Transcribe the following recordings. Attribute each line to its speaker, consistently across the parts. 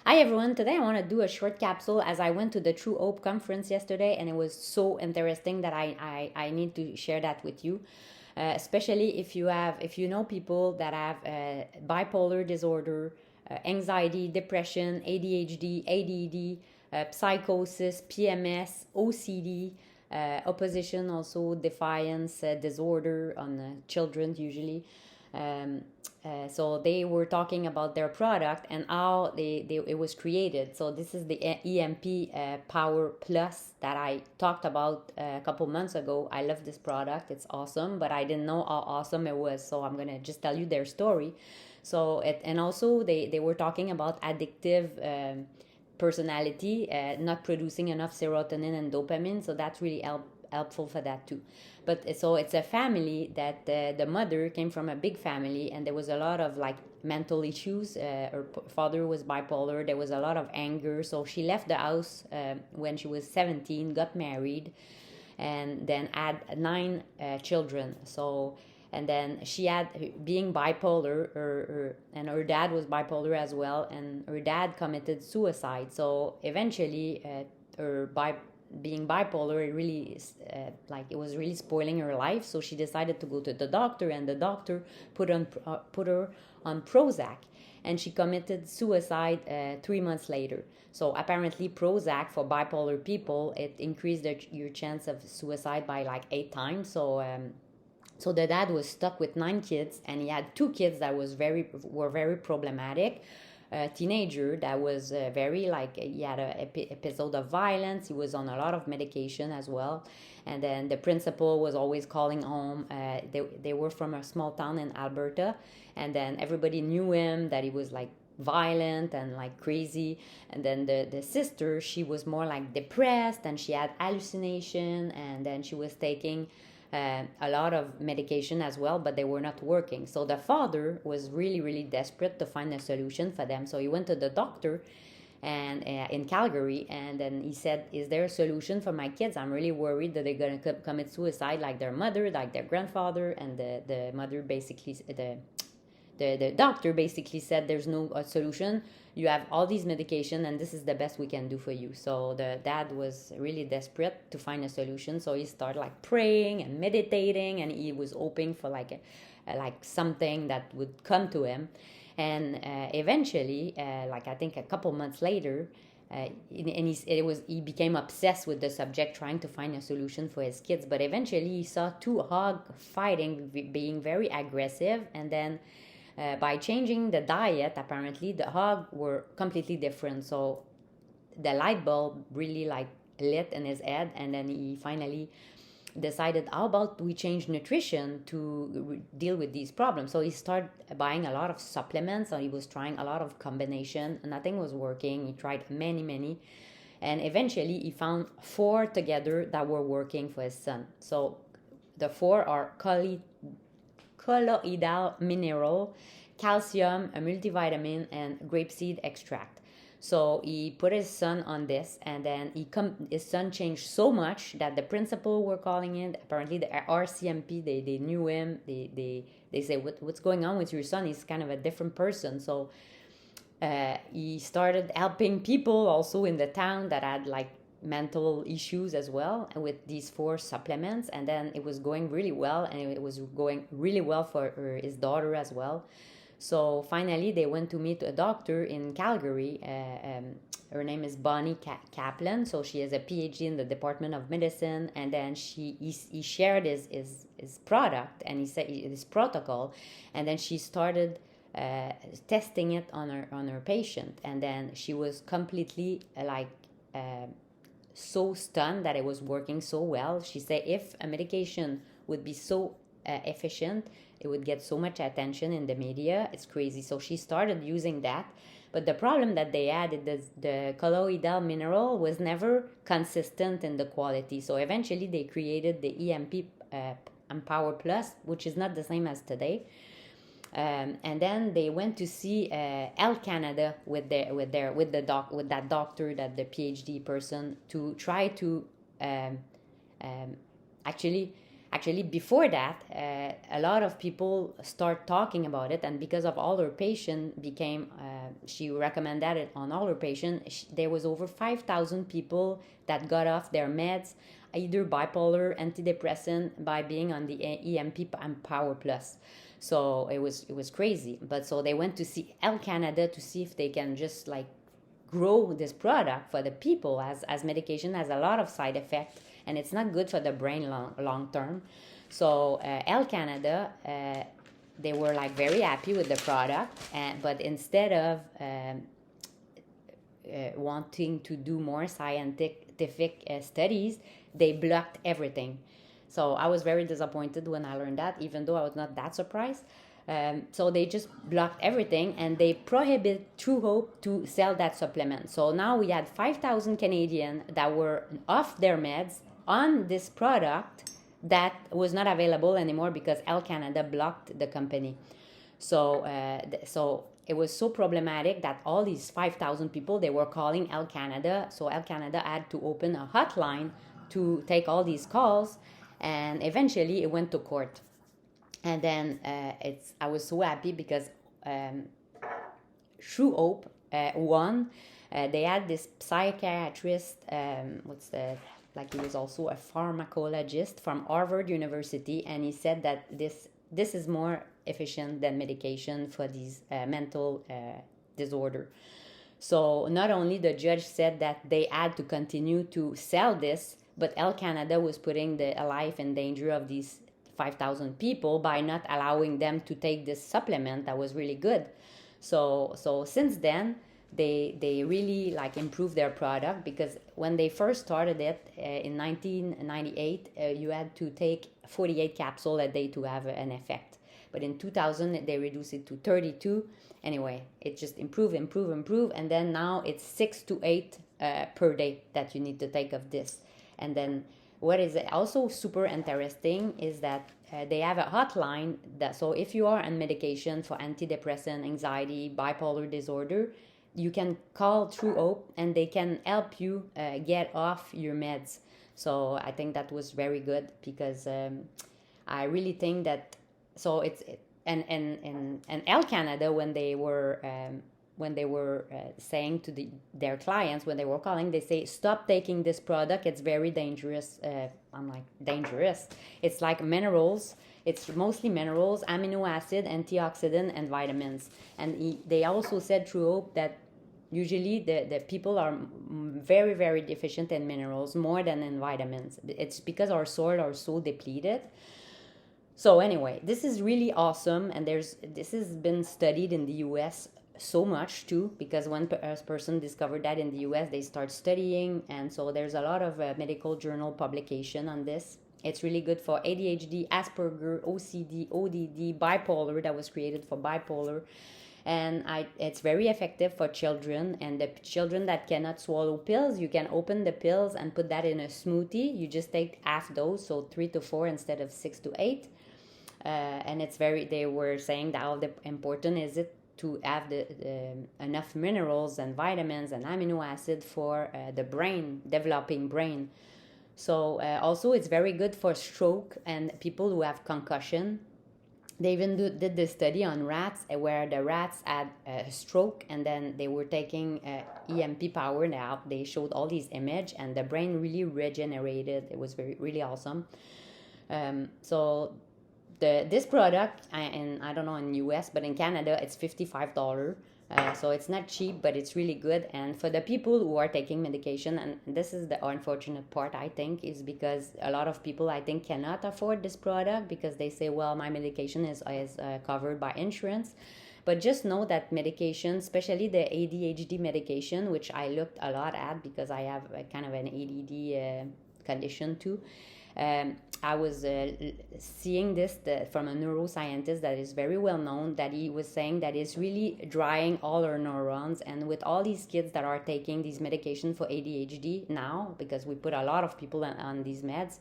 Speaker 1: Hi everyone, today I want to do a short capsule as I went to the True Hope conference yesterday and it was so interesting that I need to share that with you. Especially if you know people that have bipolar disorder, anxiety, depression, ADHD, ADD, psychosis, PMS, OCD, opposition also defiance disorder on children usually. Um, so they were talking about their product and how it was created. So this is the EMP Power Plus that I talked about a couple months ago. I love this product. It's awesome, but I didn't know how awesome it was. So I'm gonna just tell you their story. And also they were talking about addictive personality, not producing enough serotonin and dopamine. So that's really helpful for that too. But so it's a family that the mother came from a big family, and there was a lot of like mental issues. Her father was bipolar. There was a lot of anger. So she left the house when she was 17, got married, and then had nine children. So and then she had being bipolar and her dad was bipolar as well, and her dad committed suicide. So eventually her being bipolar, it really like it was really spoiling her life. So she decided to go to the doctor, and the doctor put her on Prozac, and she committed suicide 3 months later. So apparently Prozac for bipolar people, it increased your chance of suicide by like 8 times. So the dad was stuck with nine kids, and he had two kids that were very problematic. A teenager that was very like he had an episode of violence. He was on a lot of medication as well, and then the principal was always calling home. They were from a small town in Alberta, and then everybody knew him that he was like violent and like crazy. And then the sister, she was more like depressed, and she had hallucination, and then she was taking a lot of medication as well, but they were not working. So the father was really, really desperate to find a solution for them. So he went to the doctor and in Calgary, and then he said, "Is there a solution for my kids? I'm really worried that they're gonna commit suicide, like their mother, like their grandfather." And the mother basically the doctor basically said, "There's no solution. You have all these medication, and this is the best we can do for you." So the dad was really desperate to find a solution. So he started like praying and meditating, and he was hoping for like something that would come to him. And eventually, like I think a couple months later, he became obsessed with the subject, trying to find a solution for his kids. But eventually, he saw two hogs fighting, being very aggressive, and then by changing the diet, apparently the hog were completely different. So the light bulb really like lit in his head, and then he finally decided, how about we change nutrition to deal with these problems? So he started buying a lot of supplements, and he was trying a lot of combination. Nothing was working. He tried many, and eventually he found four together that were working for his son. So the four are colloidal mineral, calcium, a multivitamin, and grapeseed extract. So he put his son on this, and then his son changed so much that the principal were calling in. Apparently, the RCMP, they knew him. They say, what's going on with your son? He's kind of a different person. So he started helping people also in the town that had like mental issues as well with these four supplements. And then it was going really well, and it was going really well for his daughter as well. So finally they went to meet a doctor in Calgary. Her name is Bonnie Kaplan. So she has a PhD in the Department of Medicine, and then he shared his product, and he said his protocol, and then she started testing it on her patient. And then she was completely so stunned that it was working so well. She said if a medication would be so efficient, it would get so much attention in the media. It's crazy. So she started using that. But the problem that they had is the colloidal mineral was never consistent in the quality. So eventually they created the EMP Empower Plus, which is not the same as today. And then they went to see Health Canada with that doctor, that the PhD person, to try to um, actually actually before that, a lot of people start talking about it, and because of all her patient became, she recommended it on all her patient. There was over 5,000 people that got off their meds, either bipolar, antidepressant, by being on the EMP and Power Plus. So it was crazy. But so they went to see Health Canada to see if they can just like grow this product for the people, as medication has a lot of side effects and it's not good for the brain long term. So Health Canada, they were like very happy with the product, but instead of wanting to do more scientific studies, they blocked everything. So I was very disappointed when I learned that, even though I was not that surprised. So they just blocked everything and they prohibit True Hope to sell that supplement. So now we had 5,000 Canadians that were off their meds on this product that was not available anymore because Health Canada blocked the company. So so it was so problematic that all these 5,000 people, they were calling Health Canada. So Health Canada had to open a hotline to take all these calls, and eventually it went to court. And then I was so happy because True Hope won. They had this psychiatrist, he was also a pharmacologist from Harvard University, and he said that this is more efficient than medication for these mental disorder. So not only the judge said that they had to continue to sell this, but Health Canada was putting the life in danger of these 5,000 people by not allowing them to take this supplement that was really good. So since then, they really like improved their product, because when they first started it in 1998, you had to take 48 capsules a day to have an effect. But in 2000, they reduced it to 32. Anyway, it just improved, and then now it's 6 to 8 per day that you need to take of this. And then what is also super interesting is that they have a hotline so if you are on medication for antidepressant, anxiety, bipolar disorder, you can call True Hope and they can help you get off your meds. So I think that was very good, because I really think that, so it's and Health Canada, when they were saying to their clients, when they were calling, they say, stop taking this product, it's very dangerous. I'm like, dangerous? It's like minerals. It's mostly minerals, amino acid, antioxidant, and vitamins. And they also said, True Hope, that usually the people are very, very deficient in minerals, more than in vitamins. It's because our soil are so depleted. So anyway, this is really awesome, and this has been studied in the US so much too, because when a person discovered that in the US, they start studying, and so there's a lot of medical journal publication on this. It's really good for ADHD, asperger, OCD, ODD, bipolar, that was created for bipolar. And it's very effective for children, and the children that cannot swallow pills, you can open the pills and put that in a smoothie. You just take half dose, so 3 to 4 instead of 6 to 8. And they were saying that how important is it to have enough minerals and vitamins and amino acid for the brain, developing brain. So also it's very good for stroke and people who have concussion. They even did the study on rats, where the rats had a stroke, and then they were taking EMP power. Now they showed all these images, and the brain really regenerated. It was really awesome. So this product, and I don't know in US, but in Canada it's $55. So it's not cheap, but it's really good. And for the people who are taking medication, and this is the unfortunate part, I think, is because a lot of people, I think, cannot afford this product, because they say, well, my medication is covered by insurance. But just know that medication, especially the ADHD medication, which I looked a lot at because I have a kind of an ADD condition too. I was seeing this from a neuroscientist that is very well known, that he was saying that it's really drying all our neurons. And with all these kids that are taking these medications for ADHD now, because we put a lot of people on these meds,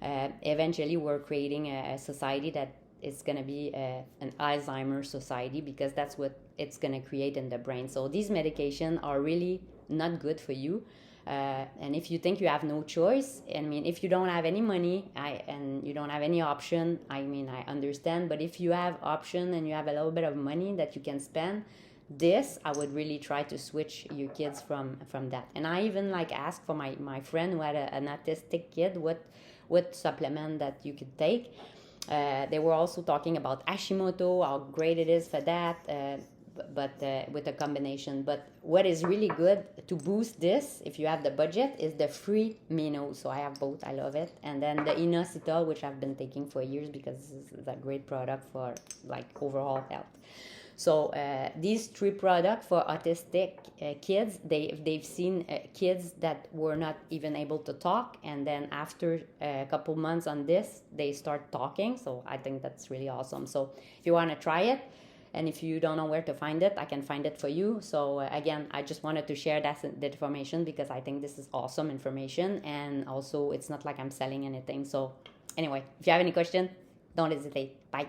Speaker 1: eventually we're creating a society that is going to be an Alzheimer's society, because that's what it's going to create in the brain. So these medications are really not good for you. And if you think you have no choice, I mean, if you don't have any money and you don't have any option, I mean, I understand. But if you have option and you have a little bit of money that you can spend, this I would really try to switch your kids from that. And I even like asked for my friend who had an autistic kid what supplement that you could take. They were also talking about Hashimoto, how great it is for that. But with a combination. But what is really good to boost this, if you have the budget, is the free Mino. So I have both. I love it. And then the inositol, which I've been taking for years because this is a great product for like overall health. So these three products for autistic kids, they've seen kids that were not even able to talk, and then after a couple months on this, they start talking. So I think that's really awesome. So if you want to try it, and if you don't know where to find it, I can find it for you. So again, I just wanted to share that the information because I think this is awesome information. And also, it's not like I'm selling anything. So anyway, if you have any question, don't hesitate. Bye.